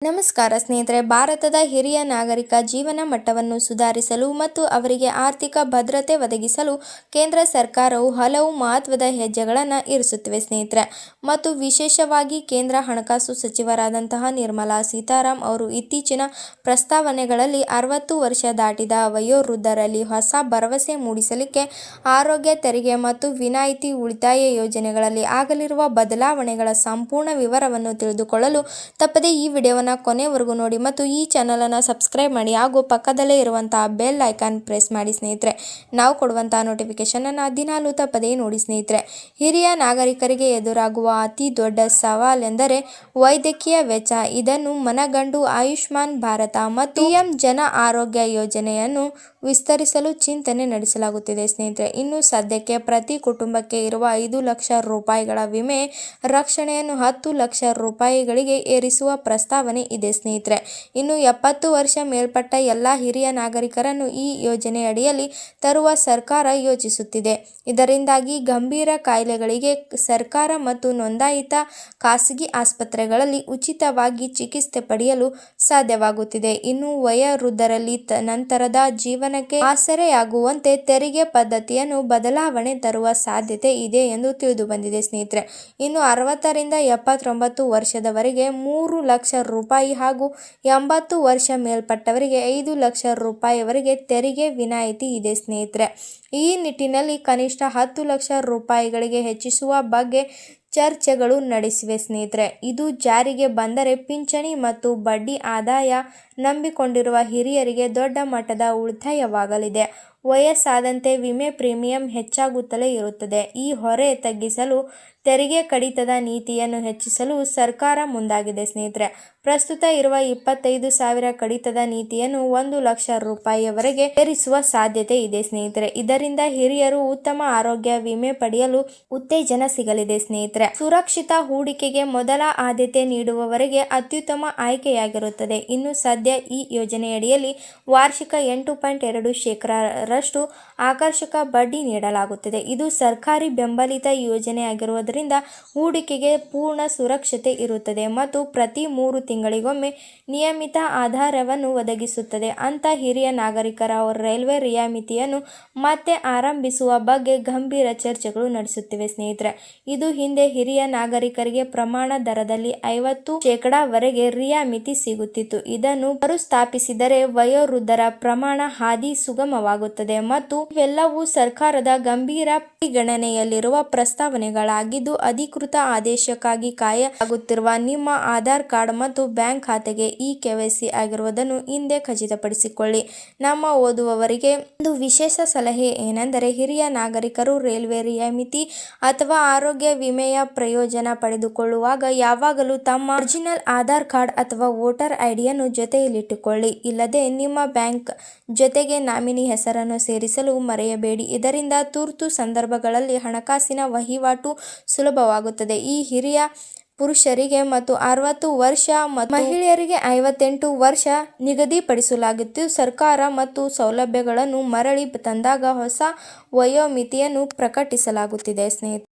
ನಮಸ್ಕಾರ ಸ್ನೇಹಿತರೆ. ಭಾರತದ ಹಿರಿಯ ನಾಗರಿಕ ಜೀವನ ಮಟ್ಟವನ್ನು ಸುಧಾರಿಸಲು ಮತ್ತು ಅವರಿಗೆ ಆರ್ಥಿಕ ಭದ್ರತೆ ಒದಗಿಸಲು ಕೇಂದ್ರ ಸರ್ಕಾರವು ಹಲವು ಮಹತ್ವದ ಹೆಜ್ಜೆಗಳನ್ನು ಇರಿಸುತ್ತಿವೆ ಸ್ನೇಹಿತರೆ. ಮತ್ತು ವಿಶೇಷವಾಗಿ ಕೇಂದ್ರ ಹಣಕಾಸು ಸಚಿವರಾದಂತಹ ನಿರ್ಮಲಾ ಸೀತಾರಾಮ್ ಅವರು ಇತ್ತೀಚಿನ ಪ್ರಸ್ತಾವನೆಗಳಲ್ಲಿ 60 ವರ್ಷ ದಾಟಿದ ವಯೋವೃದ್ಧರಲ್ಲಿ ಹೊಸ ಭರವಸೆ ಮೂಡಿಸಲಿಕ್ಕೆ ಆರೋಗ್ಯ ತೆರಿಗೆ ಮತ್ತು ವಿನಾಯಿತಿ ಉಳಿತಾಯ ಯೋಜನೆಗಳಲ್ಲಿ ಆಗಲಿರುವ ಬದಲಾವಣೆಗಳ ಸಂಪೂರ್ಣ ವಿವರವನ್ನು ತಿಳಿದುಕೊಳ್ಳಲು ತಪ್ಪದೇ ಈ ವಿಡಿಯೋವನ್ನು ಕೊನೆವರೆಗೂ ನೋಡಿ ಮತ್ತು ಈ ಚಾನಲ್ ಅನ್ನು ಸಬ್ಸ್ಕ್ರೈಬ್ ಮಾಡಿ ಹಾಗೂ ಪಕ್ಕದಲ್ಲೇ ಇರುವಂತಹ ಬೆಲ್ ಐಕಾನ್ ಪ್ರೆಸ್ ಮಾಡಿ ಸ್ನೇಹಿತರೆ. ನಾವು ಕೊಡುವಂತಹ ನೋಟಿಫಿಕೇಶನ್ ಅನ್ನು ದಿನಾಲೂ ತಪ್ಪದೇ ನೋಡಿ ಸ್ನೇಹಿತರೆ. ಹಿರಿಯ ನಾಗರಿಕರಿಗೆ ಎದುರಾಗುವ ಅತಿ ದೊಡ್ಡ ಸವಾಲೆಂದರೆ ವೈದ್ಯಕೀಯ ವೆಚ್ಚ. ಇದನ್ನು ಮನಗಂಡು ಆಯುಷ್ಮಾನ್ ಭಾರತ ಮತ್ತು ಪಿಎಂ ಜನ ಆರೋಗ್ಯ ಯೋಜನೆಯನ್ನು ವಿಸ್ತರಿಸಲು ಚಿಂತನೆ ನಡೆಸಲಾಗುತ್ತಿದೆ ಸ್ನೇಹಿತರೆ. ಇನ್ನು ಸದ್ಯಕ್ಕೆ ಪ್ರತಿ ಕುಟುಂಬಕ್ಕೆ ಇರುವ 5 ಲಕ್ಷ ರೂಪಾಯಿಗಳ ವಿಮೆ ರಕ್ಷಣೆಯನ್ನು 10 ಲಕ್ಷ ರೂಪಾಯಿಗಳಿಗೆ ಏರಿಸುವ ಪ್ರಸ್ತಾವನೆ ಇದೆ ಸ್ನೇಹಿತರೆ. ಇನ್ನು 70 ವರ್ಷ ಮೇಲ್ಪಟ್ಟ ಎಲ್ಲ ಹಿರಿಯ ನಾಗರಿಕರನ್ನು ಈ ಯೋಜನೆಯಡಿಯಲ್ಲಿ ತರುವ ಸರ್ಕಾರ ಯೋಚಿಸುತ್ತಿದೆ. ಇದರಿಂದಾಗಿ ಗಂಭೀರ ಕಾಯಿಲೆಗಳಿಗೆ ಸರ್ಕಾರ ಮತ್ತು ನೋಂದಾಯಿತ ಖಾಸಗಿ ಆಸ್ಪತ್ರೆಗಳಲ್ಲಿ ಉಚಿತವಾಗಿ ಚಿಕಿತ್ಸೆ ಪಡೆಯಲು ಸಾಧ್ಯವಾಗುತ್ತಿದೆ. ಇನ್ನು ವಯೋವೃದ್ಧರಲ್ಲಿ ನಂತರದ ಜೀವನಕ್ಕೆ ಆಸರೆಯಾಗುವಂತೆ ತೆರಿಗೆ ಪದ್ಧತಿಯನ್ನು ಬದಲಾವಣೆ ತರುವ ಸಾಧ್ಯತೆ ಇದೆ ಎಂದು ತಿಳಿದುಬಂದಿದೆ ಸ್ನೇಹಿತರೆ. ಇನ್ನು 60 ರಿಂದ 79 ವರ್ಷದವರೆಗೆ 3 ಲಕ್ಷ ರೂಪಾಯಿ ಹಾಗೂ 80 ವರ್ಷ ಮೇಲ್ಪಟ್ಟವರಿಗೆ 5 ಲಕ್ಷ ರೂಪಾಯಿವರೆಗೆ ತೆರಿಗೆ ವಿನಾಯಿತಿ ಇದೆ ಸ್ನೇಹಿತರೆ. ಈ ನಿಟ್ಟಿನಲ್ಲಿ ಕನಿಷ್ಠ 10 ಲಕ್ಷ ರೂಪಾಯಿಗಳಿಗೆ ಹೆಚ್ಚಿಸುವ ಬಗ್ಗೆ ಚರ್ಚೆಗಳು ನಡೆಸಿವೆ ಸ್ನೇಹಿತರೆ. ಇದು ಜಾರಿಗೆ ಬಂದರೆ ಪಿಂಚಣಿ ಮತ್ತು ಬಡ್ಡಿ ಆದಾಯ ನಂಬಿಕೊಂಡಿರುವ ಹಿರಿಯರಿಗೆ ದೊಡ್ಡ ಮಟ್ಟದ ಉಳಿತಾಯವಾಗಲಿದೆ. ವಯಸ್ಸಾದಂತೆ ವಿಮೆ ಪ್ರೀಮಿಯಂ ಹೆಚ್ಚಾಗುತ್ತಲೇ ಇರುತ್ತದೆ. ಈ ಹೊರೆ ತಗ್ಗಿಸಲು ತೆರಿಗೆ ಕಡಿತದ ನೀತಿಯನ್ನು ಹೆಚ್ಚಿಸಲು ಸರ್ಕಾರ ಮುಂದಾಗಿದೆ ಸ್ನೇಹಿತರೆ. ಪ್ರಸ್ತುತ ಇರುವ 25,000 ಕಡಿತದ ನೀತಿಯನ್ನು 1 ಲಕ್ಷ ರೂಪಾಯಿಯವರೆಗೆ ಏರಿಸುವ ಸಾಧ್ಯತೆ ಇದೆ ಸ್ನೇಹಿತರೆ. ಇದರಿಂದ ಹಿರಿಯರು ಉತ್ತಮ ಆರೋಗ್ಯ ವಿಮೆ ಪಡೆಯಲು ಉತ್ತೇಜನ ಸಿಗಲಿದೆ ಸ್ನೇಹಿತರೆ. ಸುರಕ್ಷಿತ ಹೂಡಿಕೆಗೆ ಮೊದಲ ಆದ್ಯತೆ ನೀಡುವವರಿಗೆ ಅತ್ಯುತ್ತಮ ಆಯ್ಕೆಯಾಗಿರುತ್ತದೆ. ಇನ್ನು ಸದ್ಯ ಈ ಯೋಜನೆಯಡಿಯಲ್ಲಿ ವಾರ್ಷಿಕ 8.2% ಆಕರ್ಷಕ ಬಡ್ಡಿ ನೀಡಲಾಗುತ್ತದೆ. ಇದು ಸರ್ಕಾರಿ ಬೆಂಬಲಿತ ಯೋಜನೆಯಾಗಿರುವುದರಿಂದ ಹೂಡಿಕೆಗೆ ಪೂರ್ಣ ಸುರಕ್ಷತೆ ಇರುತ್ತದೆ ಮತ್ತು ಪ್ರತಿ 3 ತಿಂಗಳಿಗೊಮ್ಮೆ ನಿಯಮಿತ ಆಧಾರವನ್ನು ಒದಗಿಸುತ್ತದೆ. ಅಂತ ಹಿರಿಯ ನಾಗರಿಕರ ರೈಲ್ವೆ ರಿಯಾಯಿತಿಯನ್ನು ಮತ್ತೆ ಆರಂಭಿಸುವ ಬಗ್ಗೆ ಗಂಭೀರ ಚರ್ಚೆಗಳು ನಡೆಸುತ್ತಿವೆ ಸ್ನೇಹಿತರೆ. ಇದು ಹಿಂದೆ ಹಿರಿಯ ನಾಗರಿಕರಿಗೆ ಪ್ರಮಾಣ ದರದಲ್ಲಿ 50% ವರೆಗೆ ರಿಯಾಯಿತಿ ಸಿಗುತ್ತಿತ್ತು. ಇದನ್ನು ಮರುಸ್ಥಾಪಿಸಿದರೆ ವಯೋವೃದ್ಧರ ಪ್ರಮಾಣ ಹಾದಿ ಸುಗಮವಾಗುತ್ತದೆ ಮತ್ತು ಇವೆಲ್ಲವೂ ಸರ್ಕಾರದ ಗಂಭೀರ ಪರಿಗಣನೆಯಲ್ಲಿರುವ ಪ್ರಸ್ತಾವನೆಗಳಾಗಿದ್ದು, ಅಧಿಕೃತ ಆದೇಶಕ್ಕಾಗಿ ಕಾಯಲಾಗುತ್ತಿರುವ ನಿಮ್ಮ ಆಧಾರ್ ಕಾರ್ಡ್ ಮತ್ತು ಬ್ಯಾಂಕ್ ಖಾತೆಗೆ ಈ KYC ಆಗಿರುವುದನ್ನು ಹಿಂದೆ ಖಚಿತಪಡಿಸಿಕೊಳ್ಳಿ. ನಮ್ಮ ಓದುವವರಿಗೆ ಒಂದು ವಿಶೇಷ ಸಲಹೆ ಏನೆಂದರೆ, ಹಿರಿಯ ನಾಗರಿಕರು ರೈಲ್ವೆ ರಿಯಾಯಿತಿ ಅಥವಾ ಆರೋಗ್ಯ ವಿಮೆಯ ಪ್ರಯೋಜನ ಪಡೆದುಕೊಳ್ಳುವಾಗ ಯಾವಾಗಲೂ ತಮ್ಮ ಒರಿಜಿನಲ್ ಆಧಾರ್ ಕಾರ್ಡ್ ಅಥವಾ ವೋಟರ್ ಐಡಿಯನ್ನು ಜೊತೆಯಲ್ಲಿಟ್ಟುಕೊಳ್ಳಿ. ಇಲ್ಲದೆ ನಿಮ್ಮ ಬ್ಯಾಂಕ್ ಜೊತೆಗೆ ನಾಮಿನಿ ಹೆಸರನ್ನು ಸೇರಿಸಲು ಮರೆಯಬೇಡಿ. ಇದರಿಂದ ತುರ್ತು ಸಂದರ್ಭಗಳಲ್ಲಿ ಹಣಕಾಸಿನ ವಹಿವಾಟು ಸುಲಭವಾಗುತ್ತದೆ. ಈ ಹಿರಿಯ ಪುರುಷರಿಗೆ ಮತ್ತು 60 ವರ್ಷ ಮತ್ತು ಮಹಿಳೆಯರಿಗೆ 58 ವರ್ಷ ನಿಗದಿಪಡಿಸಲಾಗಿತ್ತು. ಸರ್ಕಾರ ಮತ್ತು ಸೌಲಭ್ಯಗಳನ್ನು ಮರಳಿ ತಂದಾಗ ಹೊಸ ವಯೋಮಿತಿಯನ್ನು ಪ್ರಕಟಿಸಲಾಗುತ್ತಿದೆ ಸ್ನೇಹಿತರೆ.